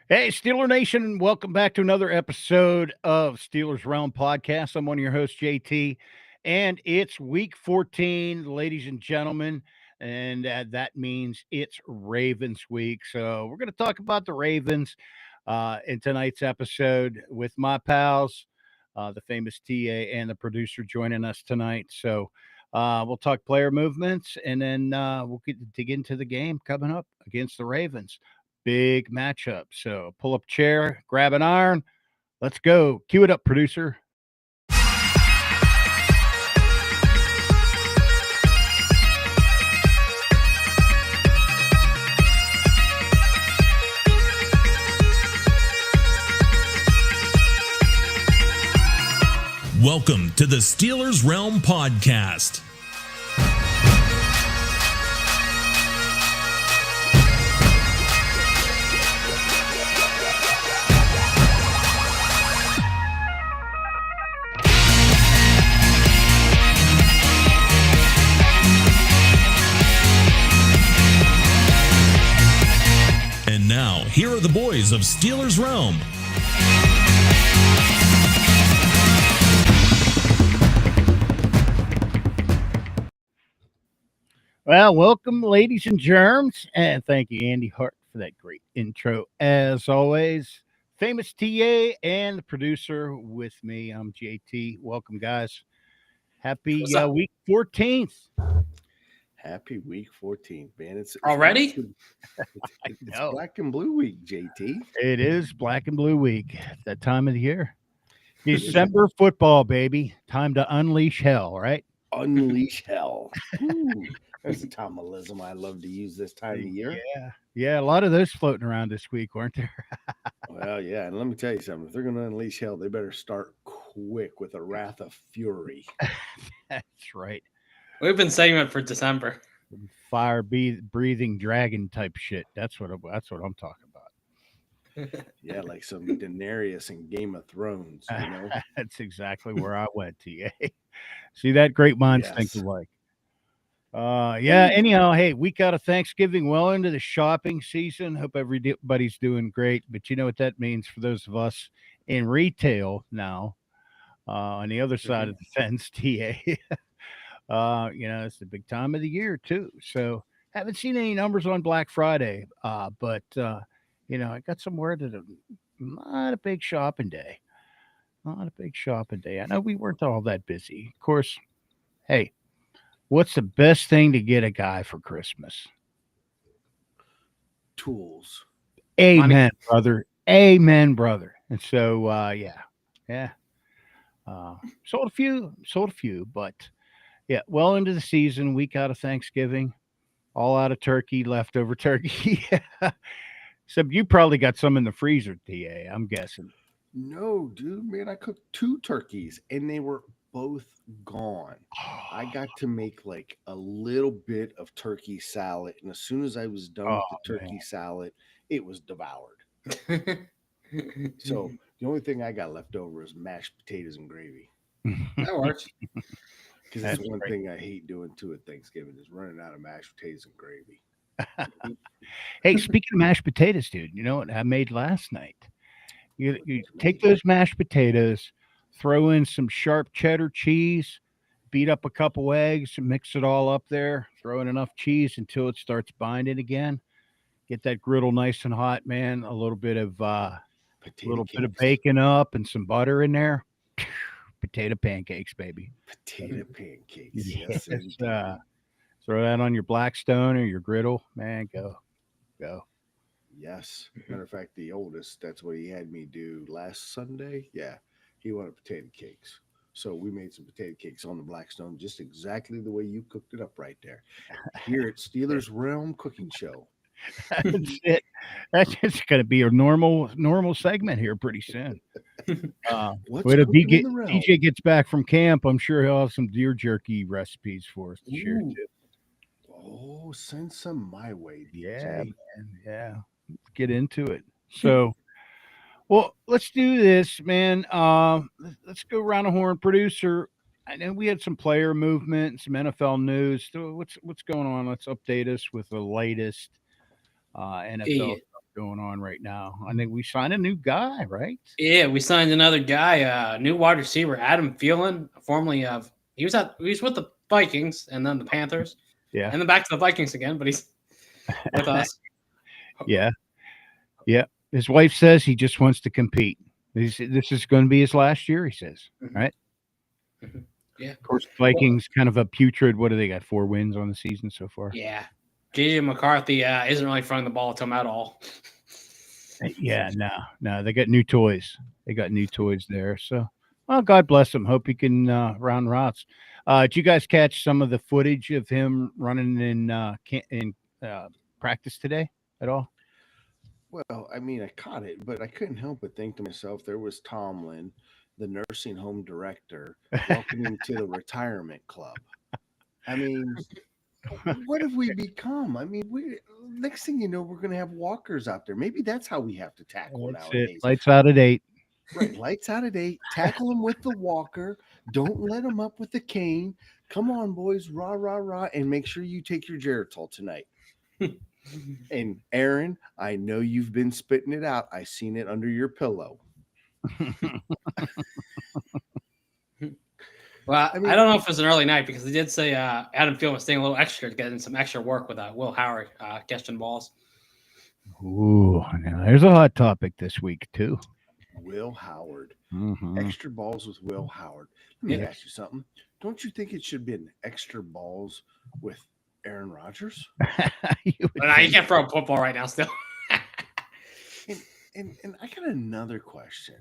Hey, Steeler Nation, welcome back to another episode of Steelers Realm Podcast. I'm one of your hosts, JT, and it's week 14, ladies and gentlemen, and that means it's Ravens week. So we're going to talk about the Ravens in tonight's episode with my pals, the famous TA and the producer joining us tonight. So we'll talk player movements, and then we'll dig into the game coming up against the Ravens. Big matchup. So pull up a chair, grab an iron. Let's go. Cue it up, producer. Welcome to the Steelers Realm Podcast. And now, here are the boys of Steelers Realm. Well, welcome, ladies and germs, and thank you, Andy Hart, for that great intro. As always, famous TA and the producer with me. I'm JT. Welcome, guys. Happy week 14th. Happy week 14th, man. It's already? It's black and blue week, JT. It is black and blue week. That time of the year. December football, baby. Time to unleash hell, right? Unleash hell. That's a Tomism I love to use this time of year. Yeah, a lot of those floating around this week, weren't there? Well, yeah, and let me tell you something. If they're going to unleash hell, they better start quick with a wrath of fury. That's right. We've been saying it for December. Fire breathing dragon type shit. That's what I'm talking about. Yeah, like some Daenerys in Game of Thrones, you know. That's exactly where I went, TA. See that? Great minds think alike. Anyhow, hey, week out of Thanksgiving, well into the shopping season. Hope everybody's doing great. But you know what that means for those of us in retail now, on the other side of the fence, TA. It's the big time of the year too. So haven't seen any numbers on Black Friday, but I got some word that not a big shopping day. Not a big shopping day. I know we weren't all that busy. Of course, hey, what's the best thing to get a guy for Christmas? Tools. Amen, money. Brother. Amen, brother. And so, sold a few, but yeah, well into the season, week out of Thanksgiving, all out of turkey, leftover turkey. Except you probably got some in the freezer, TA, I'm guessing. No, dude, man, I cooked 2 turkeys and they were both gone. I got to make like a little bit of turkey salad, and as soon as I was done with the turkey salad, it was devoured. So the only thing I got left over is mashed potatoes and gravy. That works. Because that's one thing I hate doing too at Thanksgiving is running out of mashed potatoes and gravy. Hey, speaking of mashed potatoes, dude, you know what I made last night? You take those mashed potatoes, throw in some sharp cheddar cheese, beat up a couple eggs, mix it all up there, throw in enough cheese until it starts binding again. Get that griddle nice and hot, man. A little bit of bacon up and some butter in there. Potato pancakes, baby. Potato pancakes. Yes. Throw that on your Blackstone or your griddle, man. Go. Yes. Matter of fact, the oldest, that's what he had me do last Sunday. Yeah. He wanted potato cakes. So we made some potato cakes on the Blackstone, just exactly the way you cooked it up right there. Here at Steelers Realm Cooking Show. That's it. That's just going to be a normal segment here pretty soon. Wait till DJ gets back from camp. I'm sure he'll have some deer jerky recipes for us to share too. Oh, send some my way, DJ. Yeah, man. Yeah. Get into it. So, well, let's do this, man. Let's go around the horn. Producer, I know we had some player movement, some NFL news. So what's going on? Let's update us with the latest NFL going on right now. I think we signed a new guy, right? Yeah, we signed another guy, new wide receiver, Adam Thielen, formerly of he was with the Vikings and then the Panthers, Yeah. and then back to the Vikings again, but he's with us. Yeah. His wife says he just wants to compete. This is going to be his last year, he says. Mhm. Right? Mhm. Yeah. Of course, Vikings kind of a putrid. What do they got? 4 wins on the season so far. Yeah. JJ McCarthy isn't really throwing the ball to him at all. Yeah, no, they got new toys. They got new toys there. So, well, God bless him. Hope he can round routes. Did you guys catch some of the footage of him running in practice today at all? Well, I mean, I caught it, but I couldn't help but think to myself, there was Tomlin, the nursing home director, welcoming to the retirement club. I mean, what have we become? I mean, next thing you know, we're going to have walkers out there. Maybe that's how we have to tackle That's nowadays. it. Lights out at 8. Right, lights out at 8. Tackle them with the walker. Don't let them up with the cane. Come on, boys, rah, rah, rah, and make sure you take your Geritol tonight. And Aaron, I know you've been spitting it out. I seen it under your pillow. Well, I don't know if it was an early night because they did say Adam Thielen was staying a little extra to get in some extra work with Will Howard catching balls. Ooh, now there's a hot topic this week too. Will Howard. Mhm. Extra balls with Will Howard. Let me ask you something. Don't you think it should be an extra balls with Aaron Rodgers? You can't throw a football right now still. and I got another question.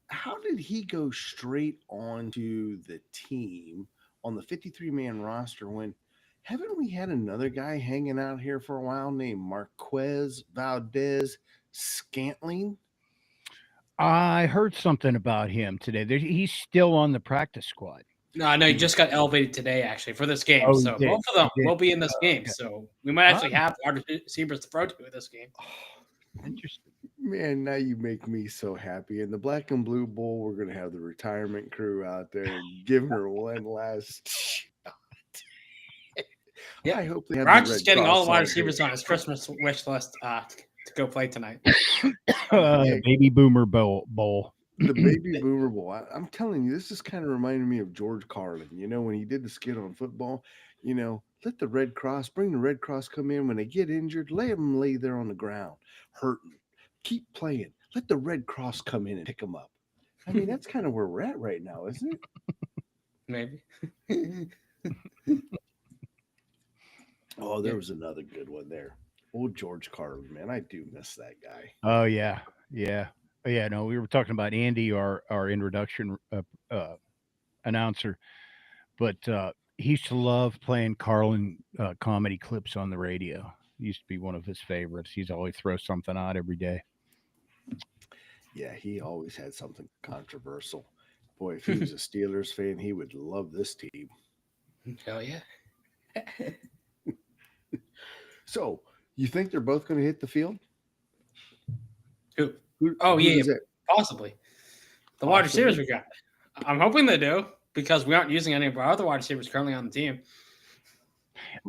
How did he go straight onto the team on the 53-man roster when haven't we had another guy hanging out here for a while named Marquez Valdez Scantling? I heard something about him today. He's still on the practice squad. No, he just got elevated today, actually, for this game. Oh, so both of them will be in this game. Okay. So we might actually have wide receivers to throw to in this game. Interesting. Man, now you make me so happy. In the Black and Blue Bowl, we're going to have the retirement crew out there and giving her one last shot. Yeah, I hope they have Rodgers the is Red getting all Cross the wide on receivers here. on his Christmas wish list to go play tonight. Baby Boomer Bowl. The Baby Boomer Bowl. I'm telling you, this is kind of reminding me of George Carlin. You know, when he did the skit on football, you know, let the Red Cross, bring the Red Cross come in. When they get injured, let them lay there on the ground, hurting. Keep playing. Let the Red Cross come in and pick them up. I mean, that's kind of where we're at right now, isn't it? Maybe. Oh, there was another good one there. Old George Carlin, man. I do miss that guy. Oh yeah. No, we were talking about Andy, our introduction announcer, but he used to love playing Carlin comedy clips on the radio. It used to be one of his favorites. He's always throw something out every day. Yeah, he always had something controversial. Boy, if he was a Steelers fan, he would love this team. Hell yeah. So, you think they're both going to hit the field? Who? Who Yeah, is it? possibly. The wide receivers we got. I'm hoping they do because we aren't using any of our other wide receivers currently on the team.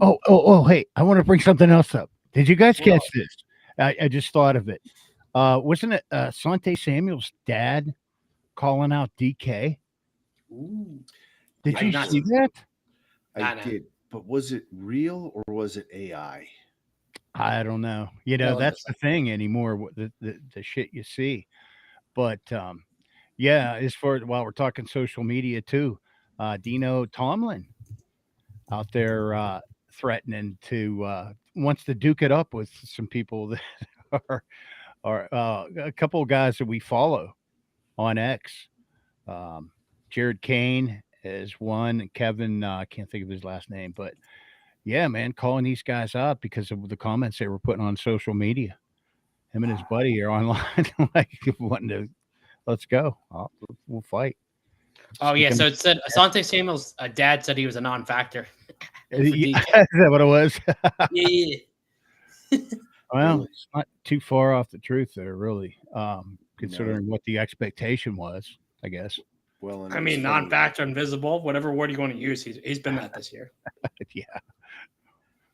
Oh, hey, I want to bring something else up. Did you guys catch this? I just thought of it. Wasn't it Sante Samuel's dad calling out DK? Ooh. Did you see that? I did. But was it real or was it AI? I don't know. You know, that's the thing anymore, the shit you see. But yeah, as far as while we're talking social media too, Dino Tomlin out there threatening to wants to duke it up with some people that are a couple of guys that we follow on X. Jared Kane is one, and Kevin, I can't think of his last name, but yeah, man, calling these guys out because of the comments they were putting on social media. Him and his buddy are online, like wanting to, let's go, we'll fight. Oh yeah, so it said Asante Samuel's dad said he was a non-factor. Is that what it was? Yeah. Well, it's not too far off the truth there, really, considering what the expectation was, I guess. Well, I mean, non-factor, invisible, whatever word you want to use, he's been that this year. Yeah.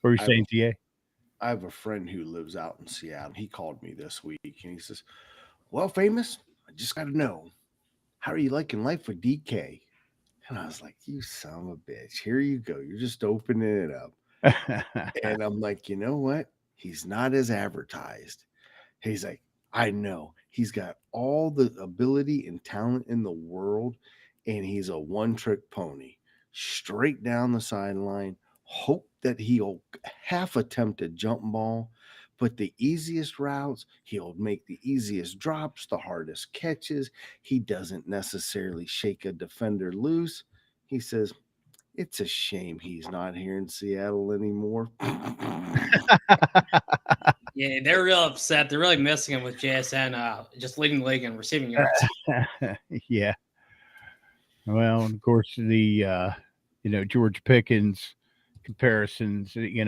What were you saying, TA? I have a friend who lives out in Seattle. He called me this week and he says, "Well, Famous, I just got to know, how are you liking life with DK?" And I was like, "You son of a bitch. Here you go. You're just opening it up." And I'm like, you know what? He's not as advertised. He's like, I know. He's got all the ability and talent in the world, and he's a one-trick pony. Straight down the sideline. Hope that he'll half attempt a jump ball, but the easiest routes, he'll make the easiest drops, the hardest catches. He doesn't necessarily shake a defender loose. He says, it's a shame he's not here in Seattle anymore. Yeah, they're real upset. They're really missing him with JSN just leading the league in receiving yards. Yeah. Well, of course, the George Pickens comparisons, a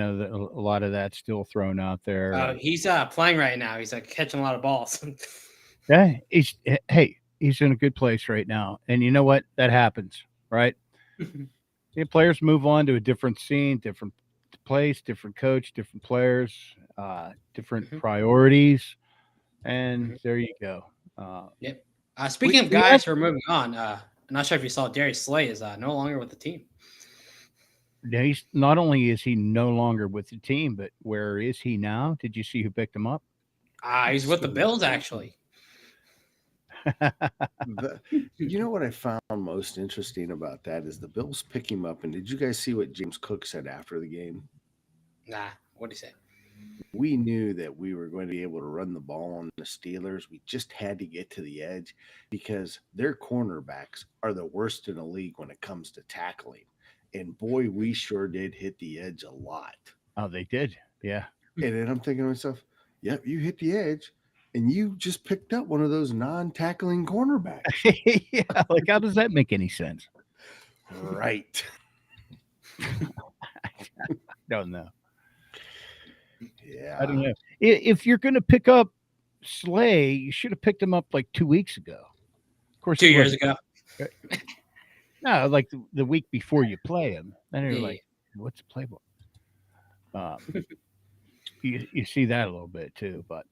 lot of that's still thrown out there. He's playing right now. He's catching a lot of balls. Yeah, he's in a good place right now. And you know what? That happens, right? Players move on to a different scene, different place, different coach, different players, different priorities. And there you go. Yep. Speaking of guys who are moving on, I'm not sure if you saw Darius Slay is no longer with the team. Now he's not only is he no longer with the team, but where is he now? Did you see who picked him up? He's with the Bills, actually. You know what I found most interesting about that is the Bills pick him up. And did you guys see what James Cook said after the game? Nah, what did he say? We knew that we were going to be able to run the ball on the Steelers. We just had to get to the edge because their cornerbacks are the worst in the league when it comes to tackling. And boy, we sure did hit the edge a lot. Oh, they did. Yeah. And then I'm thinking to myself, yep, you hit the edge and you just picked up one of those non-tackling cornerbacks. Yeah. Like, how does that make any sense? Right. I don't know. Yeah. I don't know. If you're going to pick up Slay, you should have picked him up like 2 weeks ago. Of course, 2 years ago. No, like the week before you play him. Then you're like, what's the playbook? You see that a little bit too, but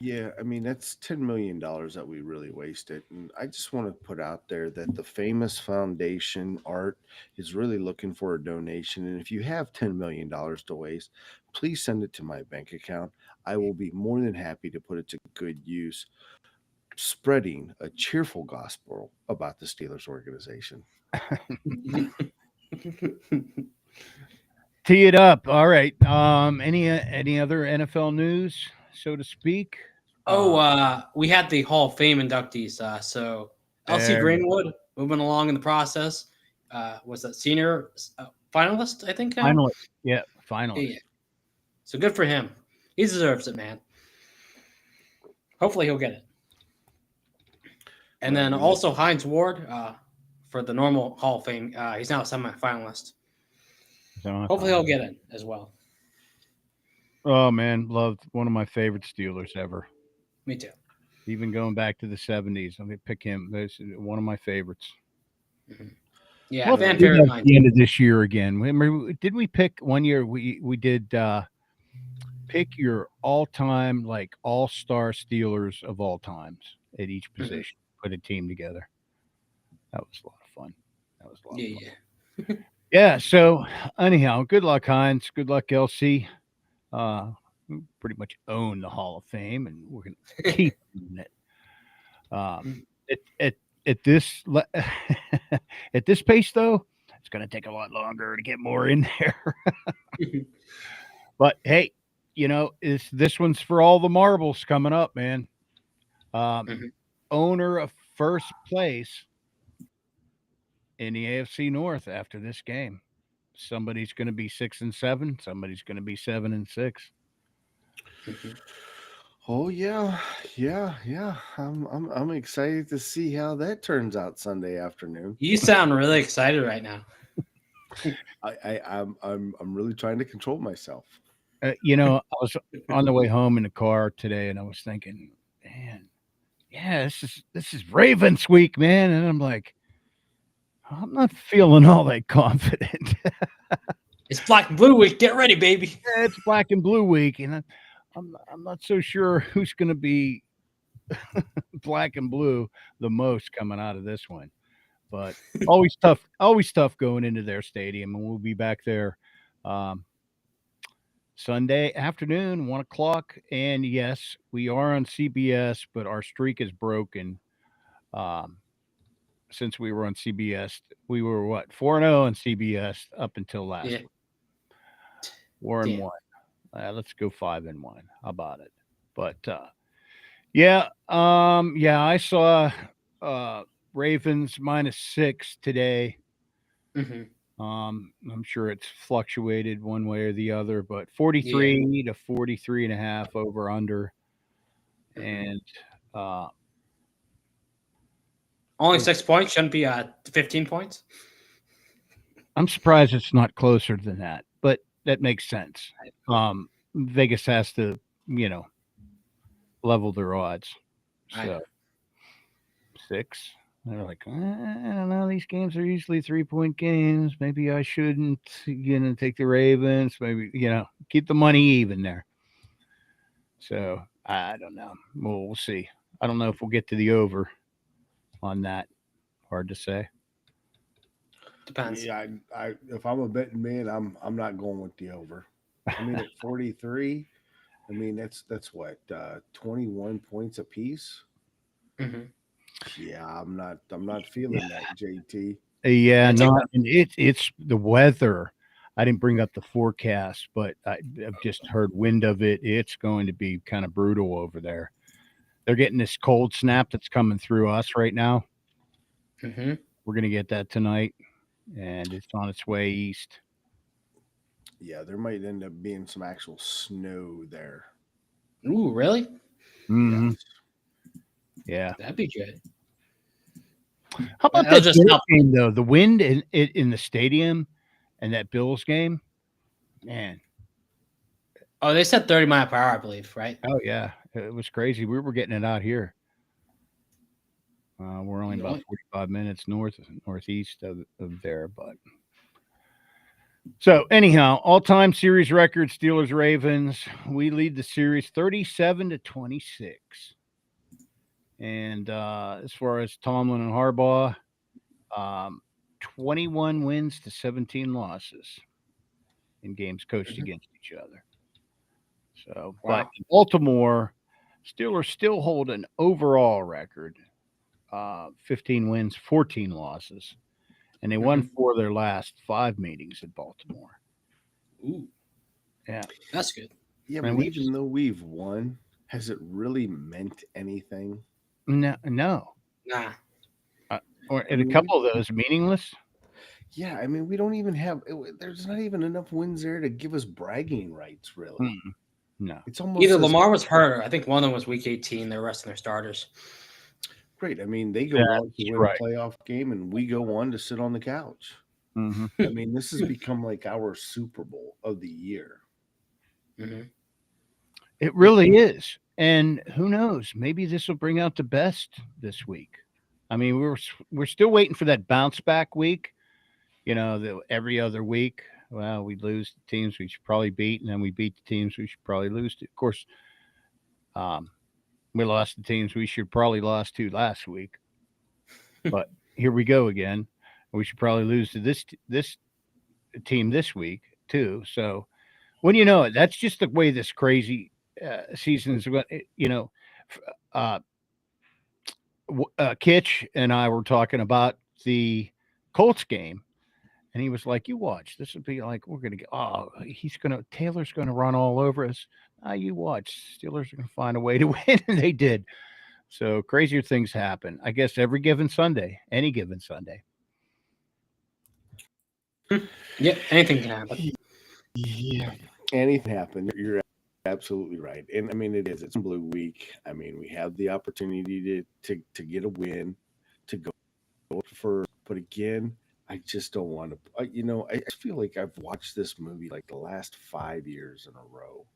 yeah, I mean, that's $10 million that we really wasted. And I just want to put out there that the Famous Foundation Art is really looking for a donation. And if you have $10 million to waste, please send it to my bank account. I will be more than happy to put it to good use, spreading a cheerful gospel about the Steelers organization. Tee it up. All right. Any other NFL news, so to speak? We had the Hall of Fame inductees. So LC Greenwood moving along in the process. Was that senior finalist? I think. Finalist. Yeah, finalist. Yeah. So good for him. He deserves it, man. Hopefully he'll get it. And then also Hines Ward for the normal Hall of Fame. He's now a semifinalist. Hopefully he'll get it as well. Oh, man. Loved one of my favorite Steelers ever. Me too. Even going back to the 70s. I'm going to pick him. That's one of my favorites. Mm-hmm. Yeah, fan favorite. At the end of this year again. Remember, did we pick one year? We did pick your all-time, like, all-star Steelers of all times at each position. Put a team together. That was a lot of fun. Yeah. Yeah. So anyhow, good luck, Hines. Good luck, LC. We pretty much own the Hall of Fame, and we're going to keep doing it. At this at this pace, though, it's going to take a lot longer to get more in there. But hey, this one's for all the marbles coming up, man. Owner of first place in the AFC North after this game. Somebody's going to be 6-7. Somebody's going to be 7-6. Oh yeah. I'm excited to see how that turns out Sunday afternoon. You sound really excited right now. I'm really trying to control myself. I was on the way home in the car today, and I was thinking, man, yeah, this is Ravens week, man, and I'm like, I'm not feeling all that confident. It's black and blue week. Get ready, baby. Yeah, it's black and blue week, and I'm not so sure who's going to be black and blue the most coming out of this one. But always tough going into their stadium, and we'll be back there Sunday afternoon, 1:00. And yes, we are on CBS, but our streak is broken. Since we were on CBS, we were 4-0 on CBS up until last week. 4-1. Let's go 5-1. How about it? But I saw Ravens -6 today. Mm-hmm. I'm sure it's fluctuated one way or the other, but 43 to 43.5 over under. And only 6 points. Shouldn't be 15 points. I'm surprised it's not closer than that, but that makes sense. Vegas has to, level their odds. So 6. They're like, I don't know. These games are usually 3-point games. Maybe I shouldn't, take the Ravens. Maybe, keep the money even there. So I don't know. We'll see. I don't know if we'll get to the over on that. Hard to say. Depends. Yeah, I if I'm a betting man, I'm not going with the over. I mean, at 43, I mean that's what 21 points apiece. Mm-hmm. Yeah, I'm not feeling that, JT. Yeah, no, and it's the weather. I didn't bring up the forecast, but I've just heard wind of it. It's going to be kind of brutal over there. They're getting this cold snap that's coming through us right now. Mm-hmm. We're going to get that tonight, and it's on its way east. Yeah, there might end up being some actual snow there. Ooh, really? Mm-hmm. Yes. Yeah, that'd be good. How about that Bills game though? The wind in the stadium and that Bills game, man. Oh, they said 30 miles per hour, I believe, right? Oh yeah, it was crazy. We were getting it out here. We're only about 45 minutes northeast of there, but so anyhow, all-time series record: Steelers Ravens. We lead the series 37-26. And as far as Tomlin and Harbaugh, 21 wins to 17 losses in games coached against each other. So, but in Baltimore, Steelers still hold an overall record, 15 wins, 14 losses, and they won 4 of their last 5 meetings at Baltimore. Ooh, yeah, that's good. Yeah, but even though we've won, has it really meant anything? No. Nah. And a couple of those meaningless. Yeah, I mean, we don't even have. There's not even enough wins there to give us bragging rights, really. Mm-hmm. No, it's almost either Lamar was hurt. Or I think one of them was week 18. They're resting their starters. Great. I mean, they go on to win a playoff game, and we go on to sit on the couch. Mm-hmm. I mean, this has become like our Super Bowl of the year. Mm-hmm. It really is. And who knows? Maybe this will bring out the best this week. I mean, we're still waiting for that bounce back week. Every other week, well, we lose the teams we should probably beat, and then we beat the teams we should probably lose to. Of course, we lost the teams we should probably lost to last week. But here we go again. We should probably lose to this team this week too. So when you know it, that's just the way this crazy seasons. Kitch and I were talking about the Colts game, and he was like, "You watch. This would be like we're gonna get. Oh, Taylor's gonna run all over us. You watch. Steelers are gonna find a way to win," and they did. So crazier things happen. I guess any given Sunday. Yeah, anything can happen. Yeah, anything happen. You're absolutely right. And I mean, it is. It's a blue week. I mean, we have the opportunity to get a win, to go for. But again, I just don't want to. I feel like I've watched this movie like the last 5 years in a row,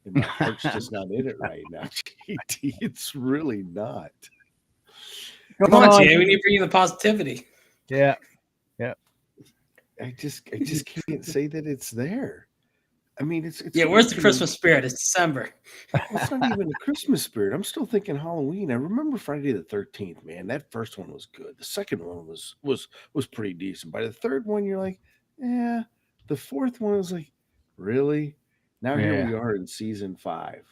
and my heart's just not in it right now. JT, it's really not. Come on, Jay. We need to bring you the positivity. Yeah. I just can't say that it's there. I mean, it's Yeah, where's the Christmas spirit? It's December. Well, it's not even a Christmas spirit. I'm still thinking Halloween. I remember Friday the 13th, man. That first one was good. The second one was pretty decent. By the third one, you're like, yeah. The fourth one was like, really? Now here we are in season 5.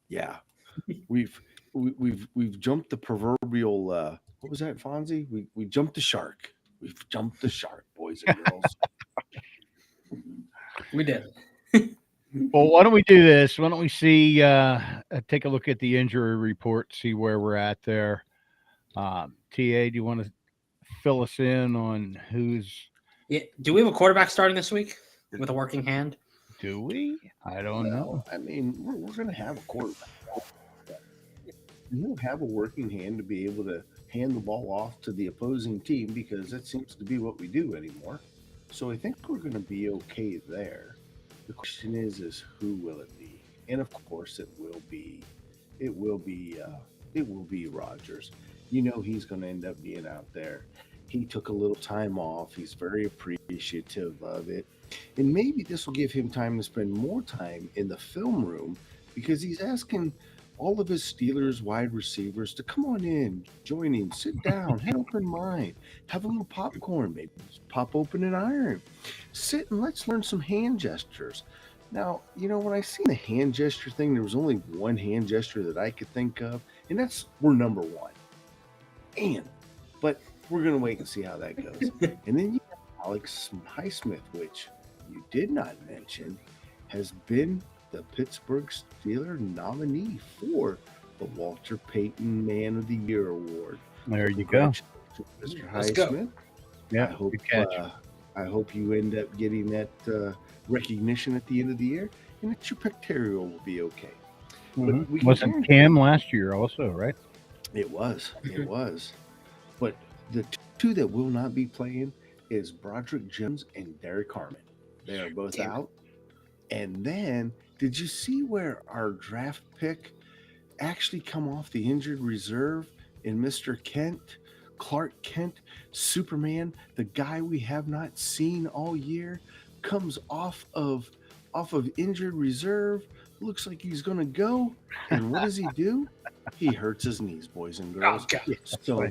Yeah, we've we've jumped the proverbial. What was that, Fonzie? We jumped the shark. We've jumped the shark, boys and girls. We did. Well, why don't we do this? Why don't we see, take a look at the injury report, see where we're at there. TA, do you want to fill us in on who's? Yeah. Do we have a quarterback starting this week with a working hand? Do we? I don't know. I mean, we're going to have a quarterback. He'll have a working hand to be able to hand the ball off to the opposing team because that seems to be what we do anymore. So I think we're going to be okay there. The question is who will it be? And of course, it will be Rodgers. You know he's going to end up being out there. He took a little time off. He's very appreciative of it. And maybe this will give him time to spend more time in the film room because he's asking all of his Steelers wide receivers to come on in, join him, sit down, have an open mind, have a little popcorn, maybe pop open an iron, sit and let's learn some hand gestures. Now, you know, when I seen the hand gesture thing, there was only one hand gesture that I could think of, and that's we're number one. But we're going to wait and see how that goes. And then you have Alex Highsmith, which you did not mention, has been the Pittsburgh Steelers nominee for the Walter Payton Man of the Year award. There you go, Mr. Highsmith. Yeah, I hope you end up getting that recognition at the end of the year, and that your pectoral will be okay. Mm-hmm. Wasn't Cam last year also, right? It was. But the two that will not be playing is Broderick Jones and Derek Harmon. They are both out. And then, did you see where our draft pick actually come off the injured reserve in Mr. Clark Kent, Superman, the guy we have not seen all year, comes off of injured reserve, looks like he's going to go, and what does he do? He hurts his knees, boys and girls. So,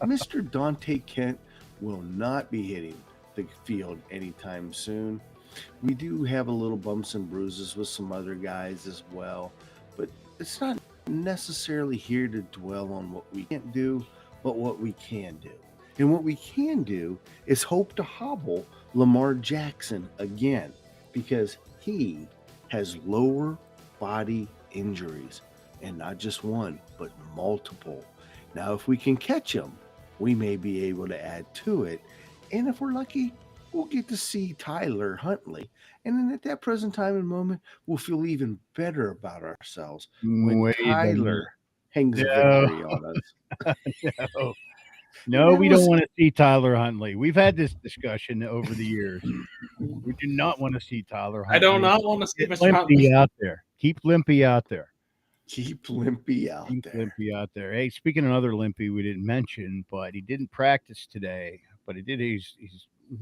Mr. Dante Kent will not be hitting the field anytime soon. We do have a little bumps and bruises with some other guys as well, but it's not necessarily here to dwell on what we can't do, but what we can do. And what we can do is hope to hobble Lamar Jackson again, because he has lower body injuries, and not just one, but multiple. Now, if we can catch him, we may be able to add to it. And if we're lucky, we'll get to see Tyler Huntley. And then at that present time and moment, we'll feel even better about ourselves when Tyler hangs a victory on us. No, we don't want to see Tyler Huntley. We've had this discussion over the years. We do not want to see Tyler Huntley. I do not want to see Mr. Huntley out there. Keep Limpy out there. Keep Limpy out there. Hey, speaking of another Limpy we didn't mention, but he didn't practice today, but he did. He's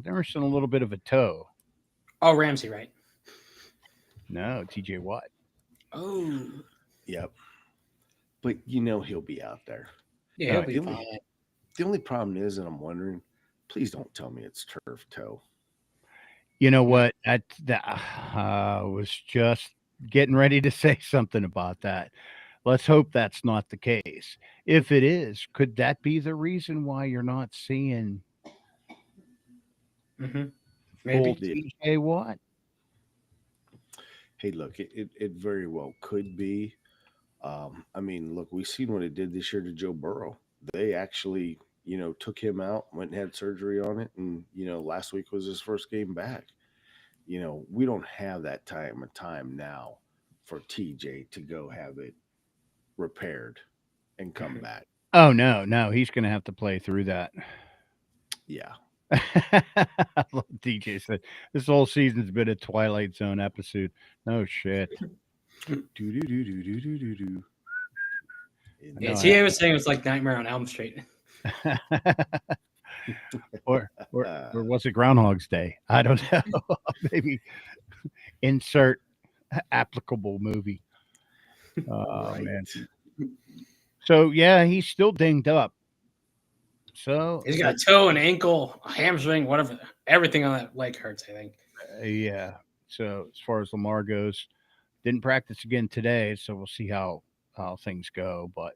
nursing a little bit of a toe. Oh, Ramsey, right? No, TJ Watt. Oh. Yep. But you know he'll be out there. Yeah, he'll be fine. The only problem is, and I'm wondering, please don't tell me it's turf toe. You know what? I was just getting ready to say something about that. Let's hope that's not the case. If it is, could that be the reason why you're not seeing maybe TJ Watt? Hey, look, it very well could be. I mean, look, we've seen what it did this year to Joe Burrow. They actually, took him out, went and had surgery on it, and, last week was his first game back. We don't have that time now for TJ to go have it repaired and come back. Oh, no, he's going to have to play through that. Yeah. DJ said this whole season's been a Twilight Zone episode. No shit. Yeah, TA was saying it was like Nightmare on Elm Street. or was it Groundhog's Day? I don't know. Maybe insert applicable movie. Oh Right. man. So yeah, he's still dinged up. So He's got a toe, an ankle, a hamstring, whatever. Everything on that leg hurts, I think. yeah. So as far as Lamar goes, didn't practice again today, so we'll see how things go. But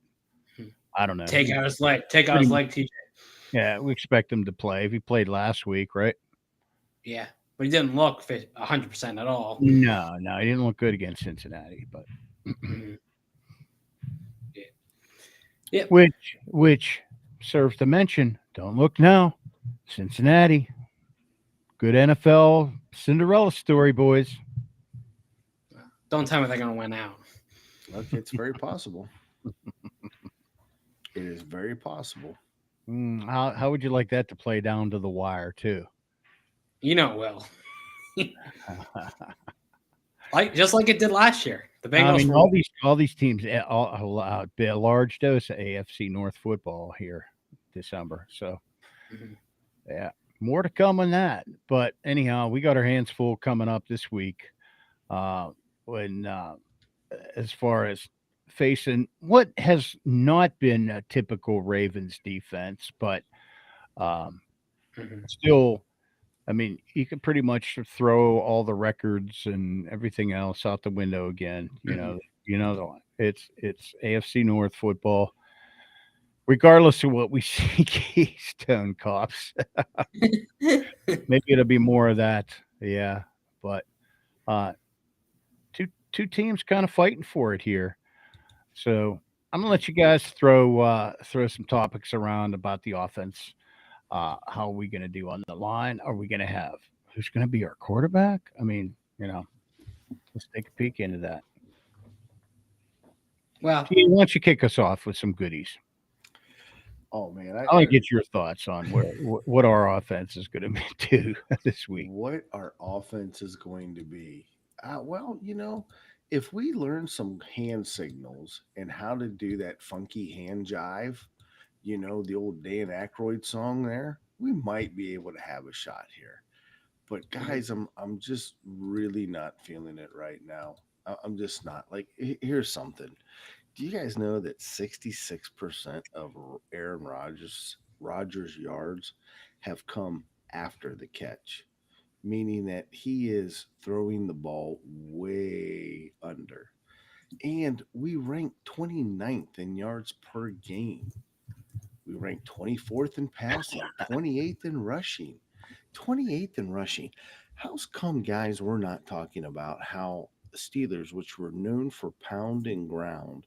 I don't know. Take out his leg, TJ. Yeah, we expect him to play. If he played last week, right? Yeah, but he didn't look 100% at all. No, he didn't look good against Cincinnati, but yeah. Which serves to mention, don't look now, Cincinnati, good NFL Cinderella story, boys. Don't tell me they're going to win out. Okay, it's very possible. It is very possible. How would you like that to play down to the wire too? You know it will. Just like it did last year. The Bengals. I mean, all these teams allowed a large dose of AFC North football here December. So, yeah, more to come on that. But anyhow, we got our hands full coming up this week. When as far as facing what has not been a typical Ravens defense, but still. I mean, you could pretty much throw all the records and everything else out the window again. It's AFC North football, regardless of what we see Keystone Cops. Maybe it'll be more of that, yeah. But two teams kind of fighting for it here. So I'm gonna let you guys throw some topics around about the offense. How are we going to do on the line? Are we going to have who's going to be our quarterback? I mean, let's take a peek into that. Well, why don't you kick us off with some goodies? Oh man, I want to get your thoughts on what our offense is going to do this week. What our offense is going to be? Well, if we learn some hand signals and how to do that funky hand jive. The old Dan Aykroyd song there, we might be able to have a shot here. But guys, I'm just really not feeling it right now. I'm just not. Like, here's something. Do you guys know that 66% of Aaron Rodgers' yards have come after the catch? Meaning that he is throwing the ball way under. And we rank 29th in yards per game. We ranked 24th in passing, 28th in rushing, 28th in rushing. How's come, guys, we're not talking about how the Steelers, which were known for pounding ground,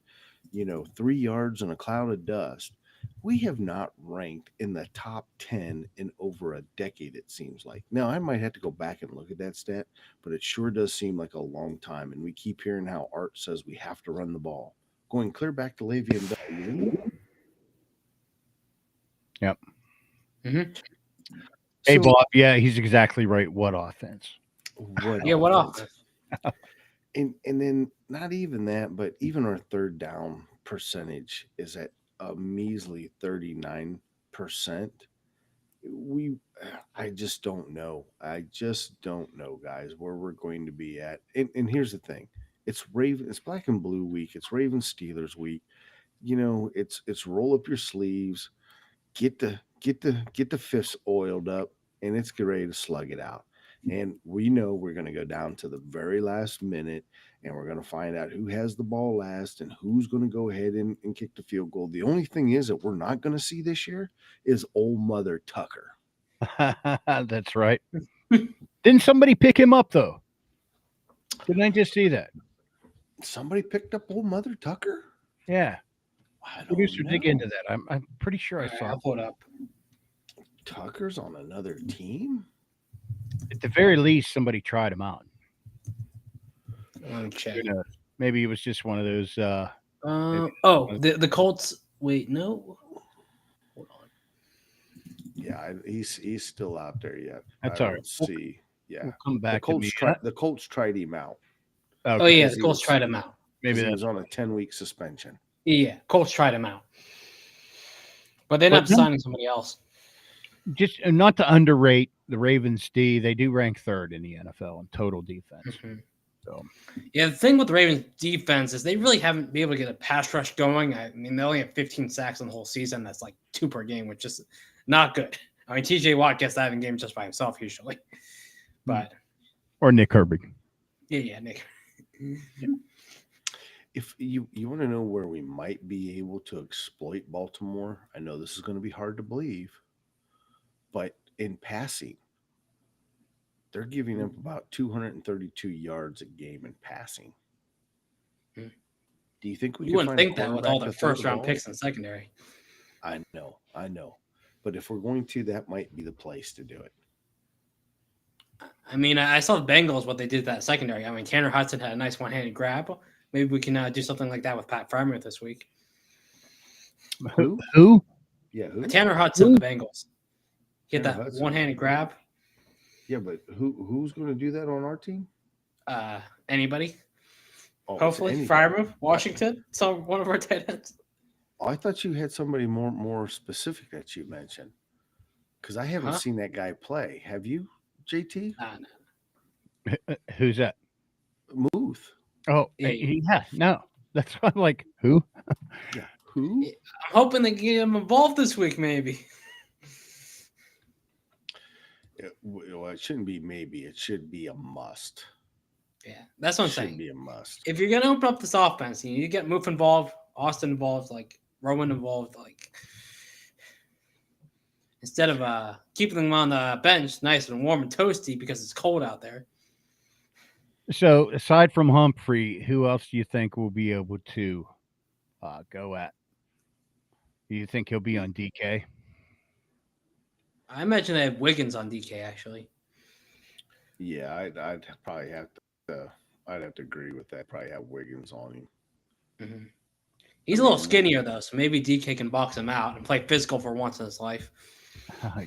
3 yards in a cloud of dust, we have not ranked in the top 10 in over a decade, it seems like. Now, I might have to go back and look at that stat, but it sure does seem like a long time. And we keep hearing how Art says we have to run the ball. Going clear back to Le'Veon Bell. Yep. Mm-hmm. Hey, Bob. Yeah, he's exactly right. What offense? What offense? And then not even that, but even our third down percentage is at a measly 39%. I just don't know. Guys, where we're going to be at. And here's the thing. It's black and blue week. It's Ravens Steelers week. It's roll up your sleeves. Get the fists oiled up, and it's get ready to slug it out. And we know we're going to go down to the very last minute, and we're going to find out who has the ball last and who's going to go ahead and kick the field goal. The only thing is that we're not going to see this year is old Mother Tucker. That's right. Didn't somebody pick him up, though? Didn't I just see that? Somebody picked up old Mother Tucker? Yeah. Producer, dig into that. I'm pretty sure I saw. I'll pull it up. Tucker's on another team? At the very least, somebody tried him out. Check. Maybe it was just one of those. The Colts. Wait, no. Hold on. Yeah, he's still out there yet. That's all right. See, yeah, we'll come back. The Colts tried him out. Okay. Oh yeah, the Colts tried him out. Maybe he was on a 10-week suspension. Yeah, Colts tried him out, but they're not signing somebody else. just not to underrate the Ravens D. They do rank third in the NFL in total defense. Mm-hmm. So yeah, the thing with the Ravens defense is they really haven't been able to get a pass rush going. I mean, they only have 15 sacks in the whole season. That's like 2 per game, which is not good. I mean, TJ Watt gets that in games just by himself usually, but or Nick Herbig. Yeah, Nick. If you want to know where we might be able to exploit Baltimore, I know this is going to be hard to believe, but in passing, they're giving up about 232 yards a game in passing. Hmm. Do you think we You can wouldn't find a think that with quarterback all to their throw the first round ball? picks in the secondary. I know. But if we're going to, that might be the place to do it. I mean, I saw the Bengals, what they did that secondary. I mean, Tanner Hudson had a nice one-handed grab. Maybe we can do something like that with Pat Freiermuth this week. Who? Yeah, who? Tanner Hudson, the Bengals. He had Tanner that Hudson. one-handed grab. Yeah, but who's going to do that on our team? Anybody? Oh, Hopefully, Freiermuth, Washington. So one of our tight ends. Oh, I thought you had somebody more specific that you mentioned, because I haven't seen that guy play. Have you, JT? No. Who's that? Muth. Oh, yeah. No, that's why I'm like, who? Yeah, who? I'm hoping they get him involved this week, maybe. Well, it shouldn't be maybe. It should be a must. Yeah, that's what I'm Should saying. be a must. If you're gonna open up this offense, you need to get Moof involved, Austin involved, like Rowan involved, like instead of keeping them on the bench nice and warm and toasty because it's cold out there. So aside from Humphrey, who else do you think will be able to go at? Do you think he'll be on DK? I imagine they have Wiggins on DK actually. Yeah, I'd probably have to. I'd have to agree with that. Probably have Wiggins on him. Mm-hmm. He's a little skinnier though, so maybe DK can box him out and play physical for once in his life.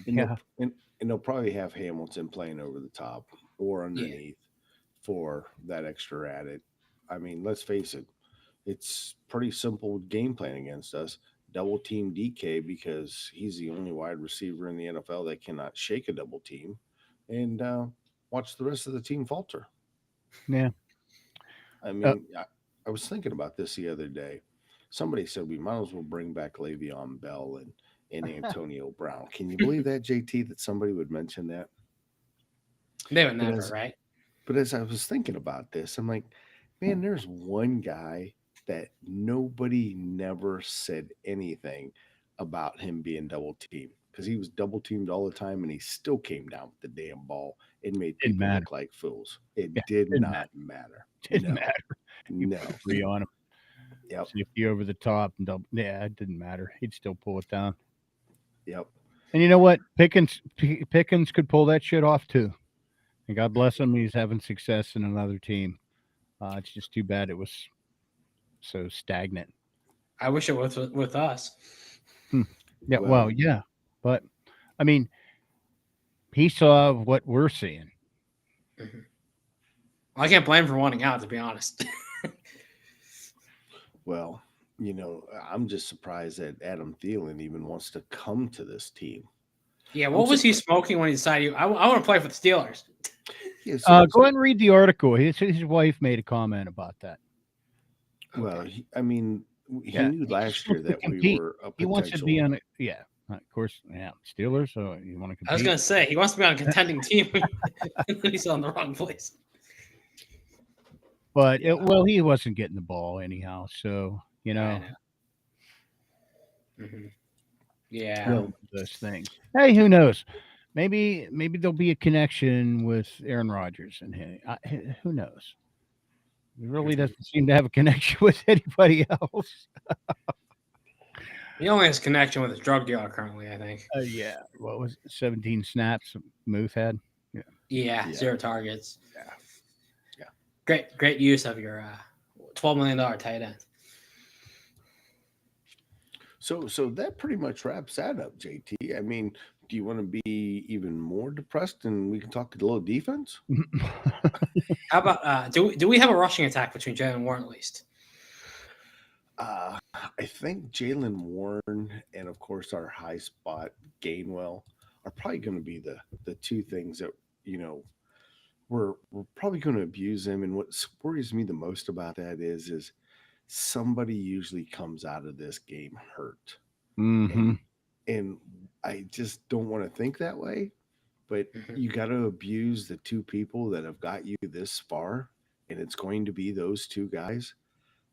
Yeah, and they'll probably have Hamilton playing over the top or underneath for that extra added. I mean, let's face it, it's pretty simple game plan against us. Double team DK because he's the only wide receiver in the NFL that cannot shake a double team, and watch the rest of the team falter. Yeah. I mean, I was thinking about this the other day. Somebody said we might as well bring back Le'Veon Bell and Antonio Brown. Can you believe that, JT, that somebody would mention that? They would never, right? But as I was thinking about this, I'm like, man, there's one guy that nobody never said anything about him being double teamed because he was double teamed all the time and he still came down with the damn ball and made people look like fools. It did not matter. Didn't matter. No. Free on him. Yep. Safety over the top and double. Yeah, it didn't matter. He'd still pull it down. Yep. And you know what? Pickens could pull that shit off too. And God bless him. He's having success in another team. It's just too bad it was so stagnant. I wish it was with us. Yeah, well, yeah. But, I mean, he saw what we're seeing. Mm-hmm. Well, I can't blame him for wanting out, to be honest. Well, you know, I'm just surprised that Adam Thielen even wants to come to this team. Yeah, what was he smoking when he decided, I want to play for the Steelers? Yeah, go ahead and read the article. His wife made a comment about that. Well, he knew last year that we were a potential. He wants to be on it. Yeah, of course. Yeah, Steelers. So you want to compete? I was going to say, he wants to be on a contending team. He's on the wrong place. But, he wasn't getting the ball anyhow. So, you know. Mm-hmm. Yeah. Those things. Hey, who knows? Maybe there'll be a connection with Aaron Rodgers and him. Who knows? He really doesn't seem to have a connection with anybody else. He only has a connection with his drug dealer currently, I think. Yeah. What was it? 17 snaps Muth had? Yeah. 0 targets. Yeah. Great use of your $12 million tight end. So that pretty much wraps that up, JT. I mean, do you want to be even more depressed and we can talk a little defense? How about do we have a rushing attack between Jalen and Warren at least? I think Jalen Warren and of course our high spot Gainwell are probably going to be the two things that, we're probably going to abuse them. And what worries me the most about that is somebody usually comes out of this game hurt. Mm-hmm. And I just don't want to think that way. But you got to abuse the two people that have got you this far, and it's going to be those two guys.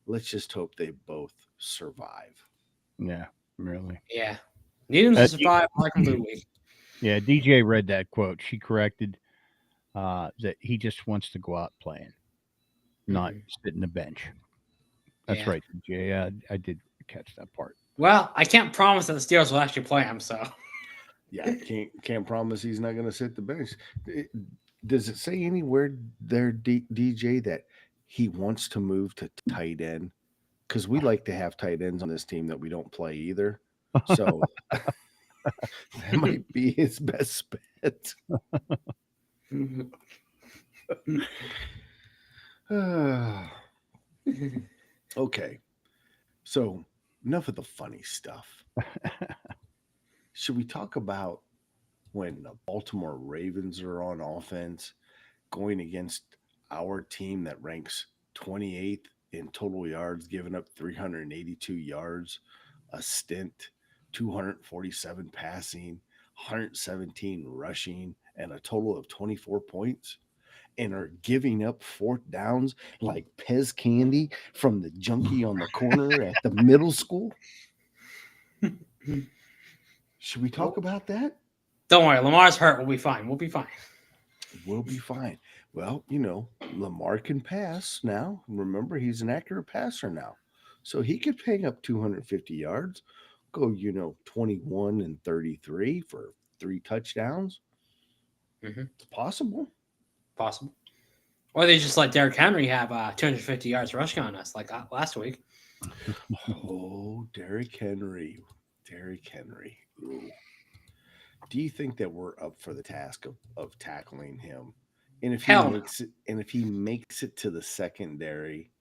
Let's just hope they both survive. Yeah, really. Yeah. Need him to survive like Louis. Yeah, DJ read that quote. She corrected that he just wants to go out playing, not sit in the bench. That's right, DJ. Yeah, I did catch that part. Well, I can't promise that the Steelers will actually play him, so. Yeah, can't promise he's not going to sit the bench. Does it say anywhere there, DJ, that he wants to move to tight end? Because we like to have tight ends on this team that we don't play either. So that might be his best bet. Okay. So enough of the funny stuff. Should we talk about when the Baltimore Ravens are on offense going against our team that ranks 28th in total yards, giving up 382 yards, a stint, 247 passing, 117 rushing, and a total of 24 points, and are giving up fourth downs like Pez candy from the junkie on the corner at the middle school? Should we talk about that? Don't worry, Lamar's hurt. We'll be fine. We'll be fine. We'll be fine. Well, Lamar can pass now. Remember, he's an accurate passer now. So he could hang up 250 yards, go, 21 and 33 for 3 touchdowns. It's possible. Or they just let Derrick Henry have 250 yards rushing on us like last week. Oh, Derrick Henry. Ooh. Do you think that we're up for the task of tackling him? And if he makes it to the secondary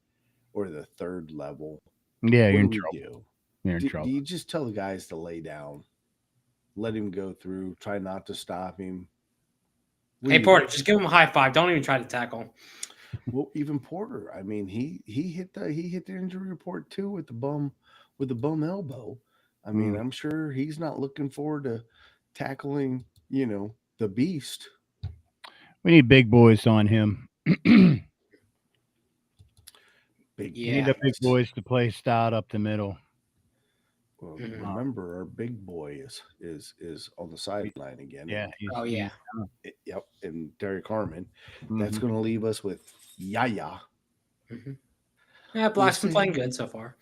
or the third level, yeah, you're in trouble. You're in trouble. Do you just tell the guys to lay down, let him go through, try not to stop him? Hey, Porter, just give him a high five. Don't even try to tackle him. Well, even Porter, I mean, he hit the injury report too with the bum elbow. I mean, I'm sure he's not looking forward to tackling, the beast. We need big boys on him. We need the big boys to play stout up the middle. Well, remember, our big boy is on the sideline again. Yeah. Yep. And Derek Harmon. That's going to leave us with Yaya. Yeah, Black's been playing good so far.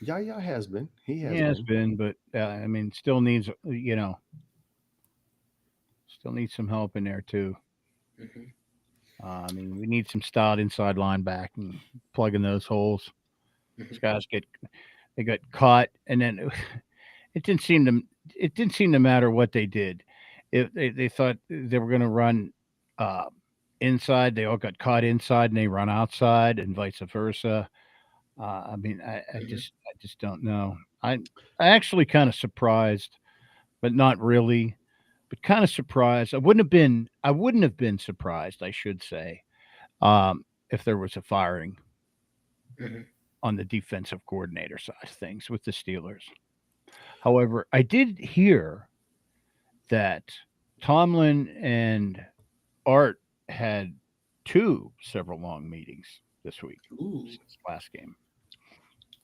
Yaya has been. He has been, but I mean, still needs some help in there too. I mean, we need some stout inside linebacker and plugging those holes. These guys got caught, and then it didn't seem to matter what they did. If they thought they were going to run inside, they all got caught inside, and they run outside, and vice versa. I mean, I just don't know. I actually kind of surprised, but not really. But kind of surprised. I wouldn't have been surprised, I should say, if there was a firing on the defensive coordinator side of things with the Steelers. However, I did hear that Tomlin and Art had 2 several long meetings this week since last game.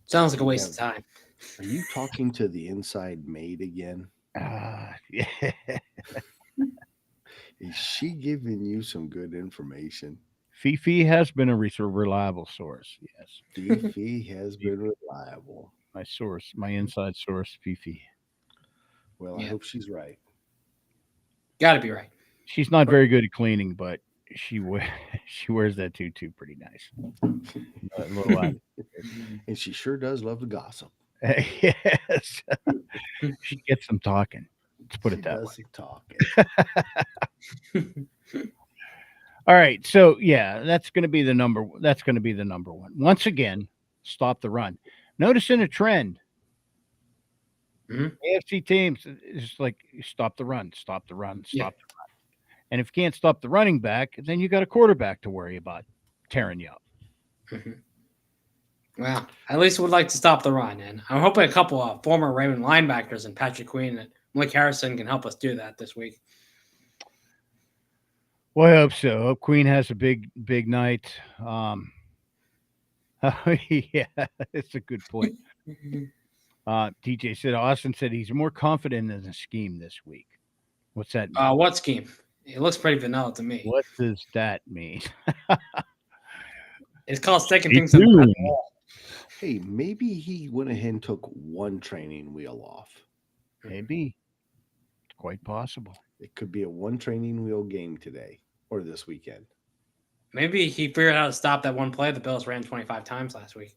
Sounds like a waste of time. Are you talking to the inside maid again? Yeah. Is she giving you some good information? Fifi has been a reliable source. Yes. Fifi has been reliable. My inside source, Fifi. Well, I hope she's right. Got to be right. She's not very good at cleaning, but she wears that tutu pretty nice. And she sure does love to gossip. Yes. She gets them talking. Let's put it that way. All right. So yeah, that's going to be the number one. Once again, stop the run. Noticing a trend. AFC teams, it's just like stop the run, stop the run, Yeah. stop the run. And if you can't stop the running back, then you got a quarterback to worry about tearing you up. Well, at least would like to stop the run, and I'm hoping a couple of former Raven linebackers and Patrick Queen and Malik Harrison can help us do that this week. Well, I hope so. Hope Queen has a big night. Yeah, it's a good point. DJ said Austin said he's more confident in the scheme this week. What's that mean? What scheme? It looks pretty vanilla to me. What does that mean? It's called sticking things in the wall. Hey, maybe he went ahead and took one training wheel off. Maybe. It's quite possible. It could be a one training wheel game today or this weekend. Maybe he figured out how to stop that one play the Bills ran 25 times last week.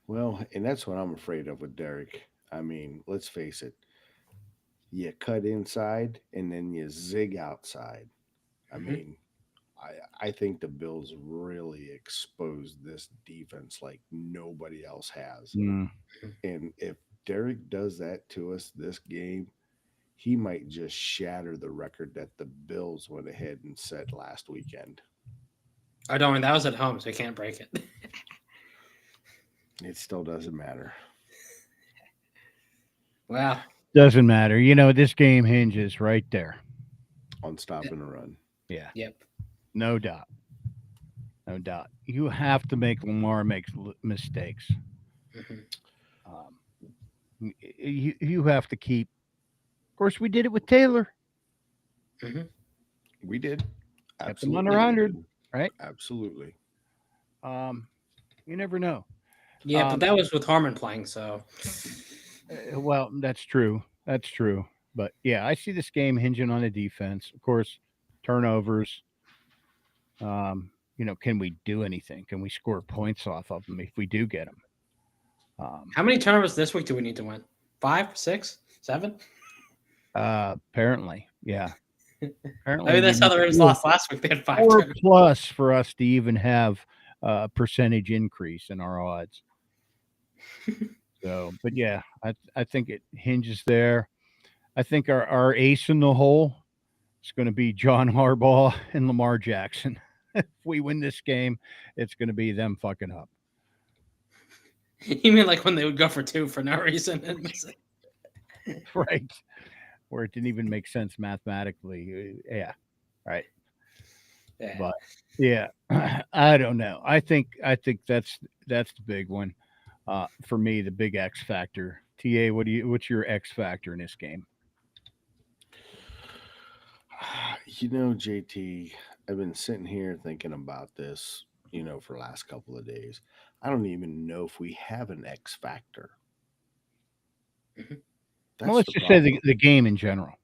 Well, and that's what I'm afraid of with Derek. I mean, let's face it. You cut inside and then you zig outside. I mean, I think the Bills really exposed this defense like nobody else has. And if Derek does that to us this game, he might just shatter the record that the Bills went ahead and set last weekend. I don't mean that was at home, so he can't break it. It still doesn't matter. Well, doesn't matter. You know, this game hinges right there on stopping the run. Yeah. Yep. No doubt. No doubt. You have to make Lamar make mistakes. You have to keep. Of course, we did it with Taylor. We did. Kept him under 100, right? Absolutely. You never know. Yeah, but that was with Harmon playing, so. Well, that's true. That's true. But, yeah, I see this game hinging on the defense. Of course, turnovers. You know, can we do anything? Can we score points off of them if we do get them? How many turnovers this week do we need to win? 5, 6, 7? Apparently, yeah. Apparently, I mean, that's how the Ravens lost last week. They had 5 4 turnovers. plus for us to even have a percentage increase in our odds. So, but yeah, I think it hinges there. I think our ace in the hole is going to be John Harbaugh and Lamar Jackson. If we win this game, it's going to be them fucking up. You mean like when they would go for 2 for no reason? Right. Where it didn't even make sense mathematically. Yeah. Right. Yeah. But yeah, I don't know. I think that's the big one. For me, the big X factor. TA, what's your X factor in this game? You know, JT, I've been sitting here thinking about this, you know, for the last couple of days. I don't even know if we have an X factor. Well, let's just say the game in general.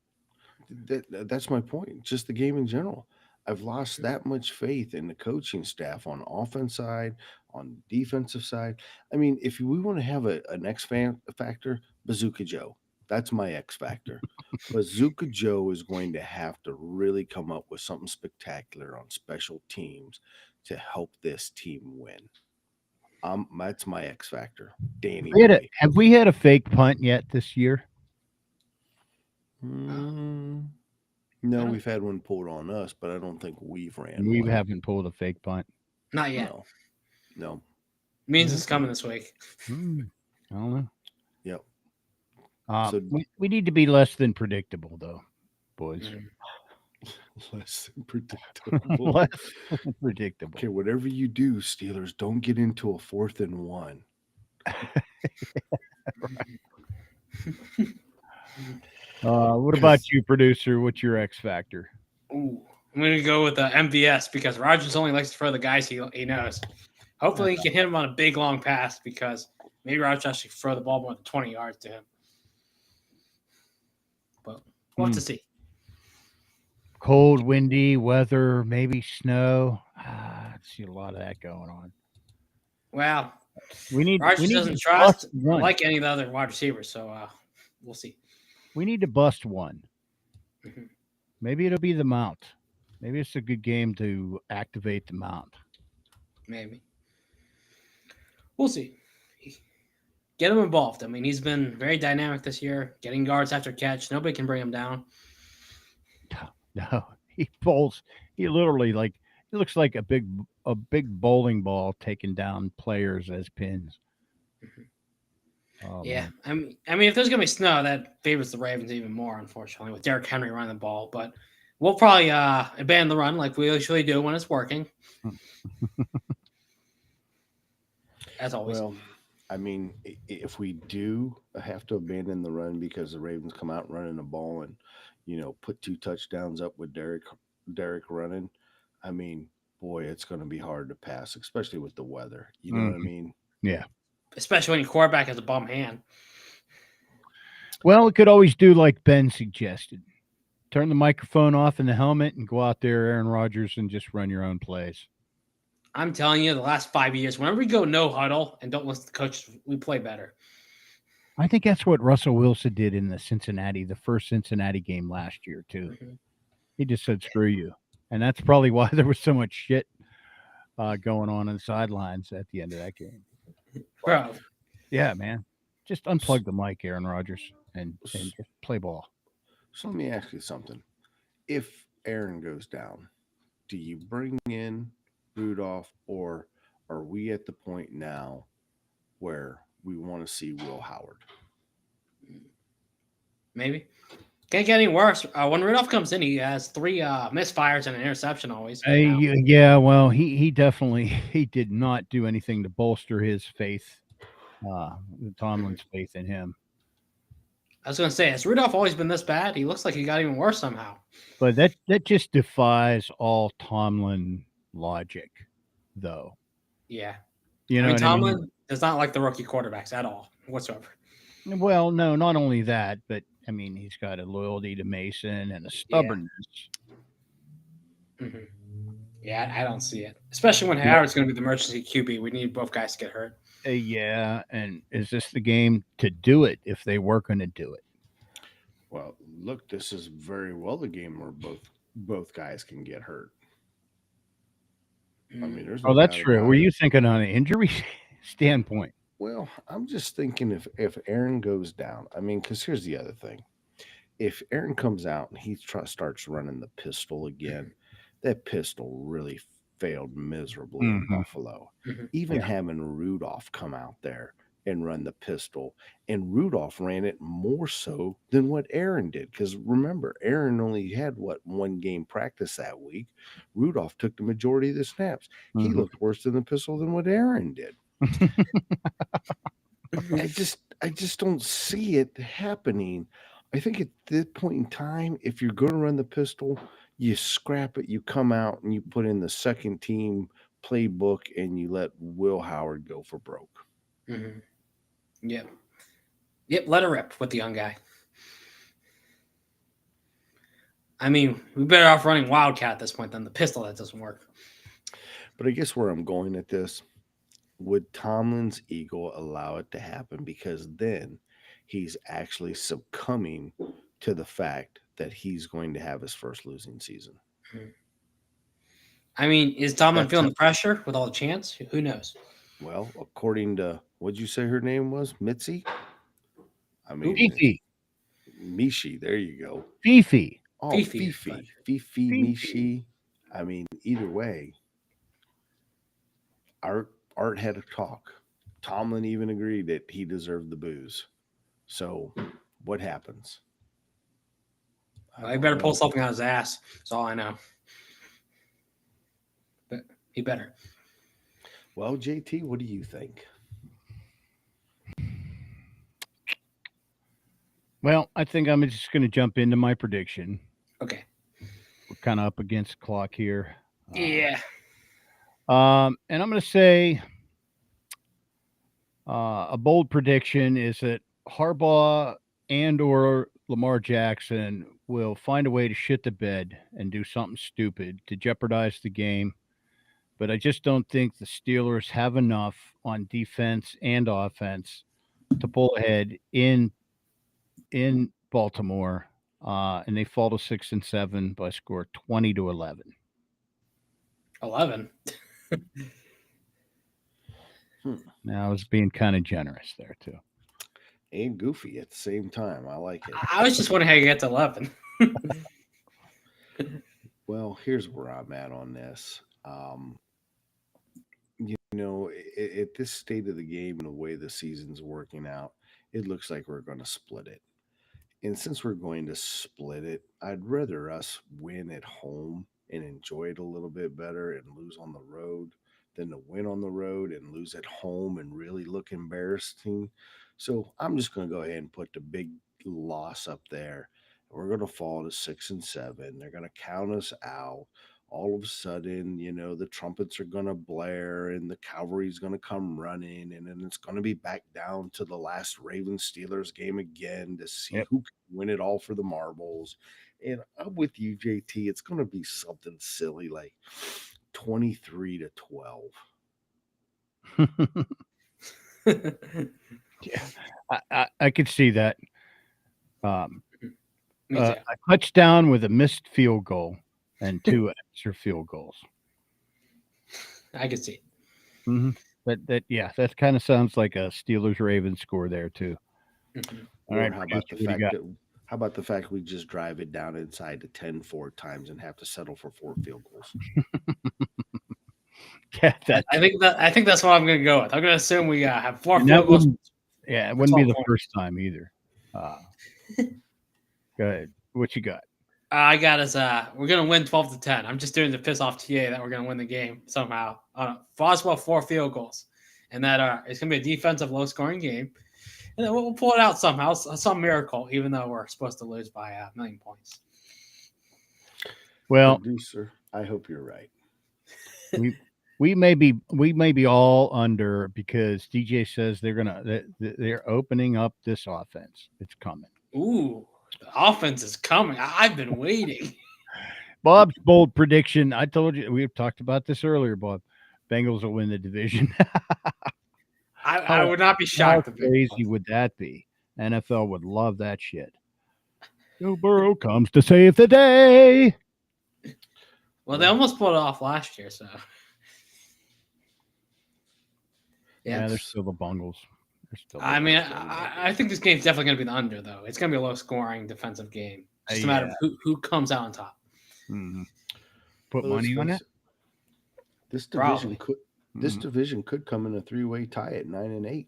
That's my point. Just the game in general. I've lost that much faith in the coaching staff on offense side, on defensive side. I mean, if we want to have an X factor, Bazooka Joe. That's my X factor. Bazooka Joe is going to have to really come up with something spectacular on special teams to help this team win. That's my X factor. Danny. Have we had a fake punt yet this year? No, we've had one pulled on us, but I don't think we've ran. We haven't pulled a fake punt. Not yet. No. Means it's coming this week. I don't know. Yep. So we need to be less than predictable, though, boys. Less than predictable. Less than predictable. Okay, whatever you do, Steelers, don't get into a 4th and 1. What about you, producer? What's your X factor? Ooh, I'm going to go with the MVS because Rodgers only likes to throw the guys he knows. Hopefully, he can hit him on a big, long pass because maybe Rodgers actually throw the ball more than 20 yards to him. But we'll have to see. Cold, windy weather, maybe snow. I see a lot of that going on. Well, Rodgers Rodgers doesn't trust like any of the other wide receivers, so we'll see. We need to bust one. Maybe it'll be the mount. Maybe it's a good game to activate the mount. Maybe. We'll see. get him involved. I mean, he's been very dynamic this year, getting yards after catch. Nobody can bring him down. No, he bowls. He literally he looks like a big bowling ball taking down players as pins. Oh, Yeah, man. I mean, if there's gonna be snow, that favors the Ravens even more, unfortunately, with Derrick Henry running the ball. But we'll probably abandon the run like we usually do when it's working, as always. Well, I mean, if we do have to abandon the run because the Ravens come out running the ball and, put 2 touchdowns up with Derrick running, I mean, boy, it's going to be hard to pass, especially with the weather. You know what I mean? Yeah. Especially when your quarterback has a bum hand. Well, it could always do like Ben suggested. Turn the microphone off in the helmet and go out there, Aaron Rodgers, and just run your own plays. I'm telling you, the last 5 years, whenever we go no huddle and don't listen to the coach, we play better. I think that's what Russell Wilson did in the first Cincinnati game last year, too. Mm-hmm. He just said, screw you. And that's probably why there was so much shit going on the sidelines at the end of that game. Bro. Yeah, man. Just unplug the mic, Aaron Rodgers, and just play ball. So let me ask you something. If Aaron goes down, do you bring in Rudolph, or are we at the point now where we want to see Will Howard? Maybe. Can't get any worse. When Rudolph comes in, he has 3 misfires and an interception always. Yeah, well, he definitely did not do anything to bolster his faith, Tomlin's faith in him. I was going to say, has Rudolph always been this bad? He looks like he got even worse somehow. But that just defies all Tomlin logic, though. Yeah. You know, I mean, Tomlin does not like the rookie quarterbacks at all, whatsoever. Well, no, not only that, but I mean, he's got a loyalty to Mason and a stubbornness. Yeah, yeah, I don't see it. Especially when Howard's going to be the emergency QB. We need both guys to get hurt. Yeah, and is this the game to do it if they were going to do it? Well, look, this is very well the game where both guys can get hurt. I mean, there's no that's doubt true. about Were it. you thinking on an injury standpoint? Well, I'm just thinking if Aaron goes down, I mean, because here's the other thing. If Aaron comes out and he starts running the pistol again, that pistol really failed miserably in Buffalo. Even having Rudolph come out there and run the pistol, and Rudolph ran it more so than what Aaron did. Because remember, Aaron only had, 1 game practice that week. Rudolph took the majority of the snaps. He looked worse in the pistol than what Aaron did. I just don't see it happening. I think at this point in time, if you're going to run the pistol, you scrap it, you come out and you put in the second team playbook and you let Will Howard go for broke. Yep, let her rip with the young guy. I mean, we're better off running Wildcat at this point than the pistol that doesn't work. But I guess where I'm going at this, would Tomlin's ego allow it to happen? Because then he's actually succumbing to the fact that he's going to have his first losing season. I mean, is Tomlin feeling the pressure with all the chants? Who knows? Well, according to, what'd you say her name was? Mitzi? I mean, Fifi. Mishi, there you go. Fifi. Oh, Fifi, Mishi. I mean, either way, Art had a talk. Tomlin even agreed that he deserved the booze. So, what happens? He better pull something out of his ass. That's all I know. But he better. Well, JT, what do you think? Well, I think I'm just going to jump into my prediction. Okay. We're kind of up against the clock here. Yeah. And I'm going to say a bold prediction is that Harbaugh and or Lamar Jackson will find a way to shit the bed and do something stupid to jeopardize the game. But I just don't think the Steelers have enough on defense and offense to pull ahead in Baltimore. And they fall to 6-7 by a score 20-11. 11. Now I was being kind of generous there too. and goofy at the same time. I like it. I was just wondering how you get to 11. Well, here's where I'm at on this. At this state of the game and the way the season's working out, it looks like we're going to split it. And since we're going to split it, I'd rather us win at home and enjoy it a little bit better and lose on the road than to win on the road and lose at home and really look embarrassing. So I'm just going to go ahead and put the big loss up there. We're going to fall to 6-7. They're going to count us out. All of a sudden, the trumpets are going to blare and the cavalry's going to come running. And then it's going to be back down to the last Ravens Steelers game again to see who can win it all for the marbles. And I'm with you, JT. It's going to be something silly like 23-12. Yeah, I could see that. A touchdown with a missed field goal and 2 extra field goals. I could see it. Mm-hmm. That kind of sounds like a Steelers-Ravens score there too. Mm-hmm. All right, how about the fact we just drive it down inside to 10 4 times and have to settle for 4 field goals? Yeah, I think that's what I'm going to go with. I'm going to assume we have 4 field goals. Yeah, it wouldn't be the first time either. Go ahead. What you got? I got us. We're going to win 12-10. I'm just doing to piss off TA that we're going to win the game somehow. Boswell 4 field goals, and that it's going to be a defensive low-scoring game, and then we'll pull it out somehow, some miracle, even though we're supposed to lose by 1,000,000 points. Well, producer, I hope you're right. We may be all under because DJ says they're opening up this offense. It's coming. Ooh, the offense is coming. I've been waiting. Bob's bold prediction. I told you we've talked about this earlier, Bob. Bengals will win the division. I would not be shocked. How crazy would that be? NFL would love that shit. Joe Burrow comes to save the day. Well, they almost pulled it off last year, so. Yeah, they're still the Bungles. I think this game's definitely going to be the under, though. It's going to be a low-scoring defensive game. It's just a matter of who comes out on top. Mm-hmm. Put money on it. This division could come in a 3-way tie at 9-8.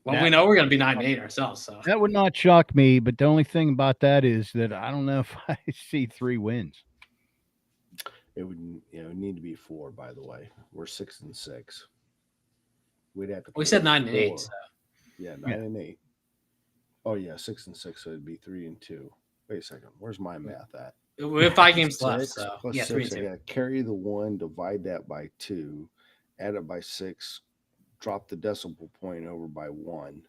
Well, we know we're going to be 9-8 ourselves, so that would not shock me. But the only thing about that is that I don't know if I see 3 wins. It would, need to be 4. By the way, we're 6-6. We'd have to. We said 9-8. So. Yeah, 9-8. Oh yeah, 6-6. So it'd be 3-2. Wait a second. Where's my math at? We have 5 games left. So plus yeah, 6. 3-2. I gotta carry the 1, divide that by 2, add it by 6, drop the decimal point over by 1.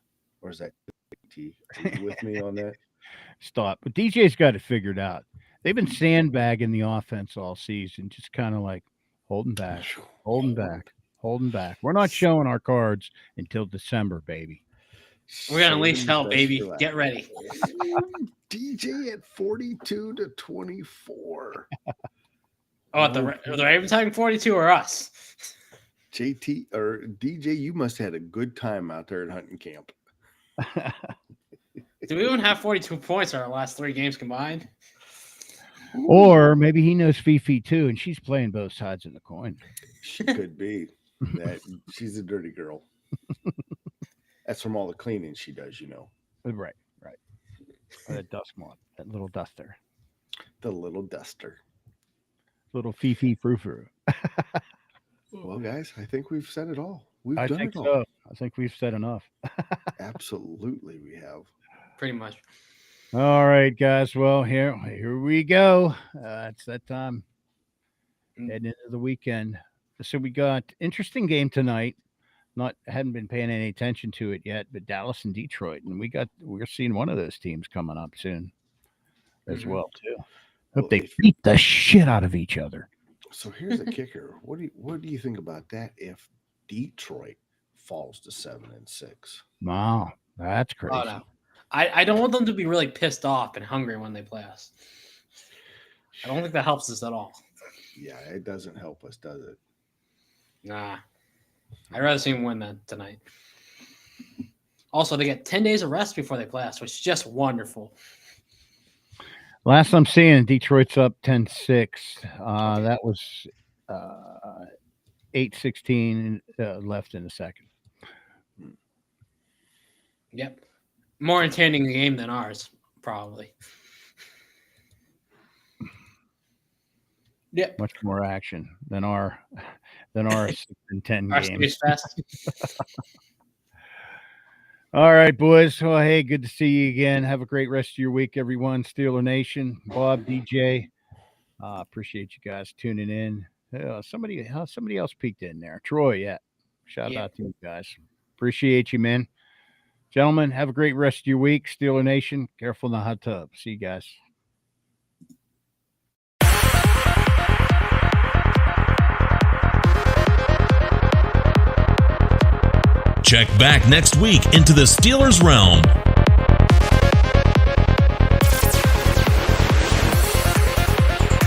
Or is that T? Are you with me on that? Stop. But DJ's got it figured out. They've been sandbagging the offense all season, just kind of like holding back. We're not showing our cards until December, baby. We're going to unleash hell, baby. Get ready. DJ at 42-24. Oh, the Ravens having 42 or us? JT or DJ, you must have had a good time out there at hunting camp. Do we even have 42 points in our last 3 games combined? Or maybe he knows Fifi too, and she's playing both sides of the coin. She could be. She's a dirty girl. That's from all the cleaning she does, Right. That dust mop, that little duster. The little duster. Little Fifi frou-frou. Well, guys, I think we've said it all. I think so. I think we've said enough. Absolutely, we have. Pretty much. All right, guys. Well, here we go. It's that time. Heading into the weekend. So we got interesting game tonight. Hadn't been paying any attention to it yet, but Dallas and Detroit, and we're seeing one of those teams coming up soon as well too. Hope they beat the shit out of each other. So here's the kicker. What do you think about that if Detroit falls to 7-6? Wow, that's crazy. Oh, no. I don't want them to be really pissed off and hungry when they play us. I don't think that helps us at all. Yeah, it doesn't help us, does it? Nah. I'd rather see him win that tonight. Also, they get 10 days of rest before they play us, which is just wonderful. Last I'm seeing, Detroit's up 10-6. That was 8:16 left in the second. Yep. More entertaining game than ours, probably. Yep. Much more action than our 6-10 Our game. Space Fest. All right, boys. Well, hey, good to see you again. Have a great rest of your week, everyone. Steeler Nation, Bob, DJ. Appreciate you guys tuning in. Somebody else peeked in there. Troy, yeah. Shout out to you guys. Appreciate you, man. Gentlemen, have a great rest of your week. Steeler Nation, careful in the hot tub. See you guys. Check back next week into the Steelers Realm.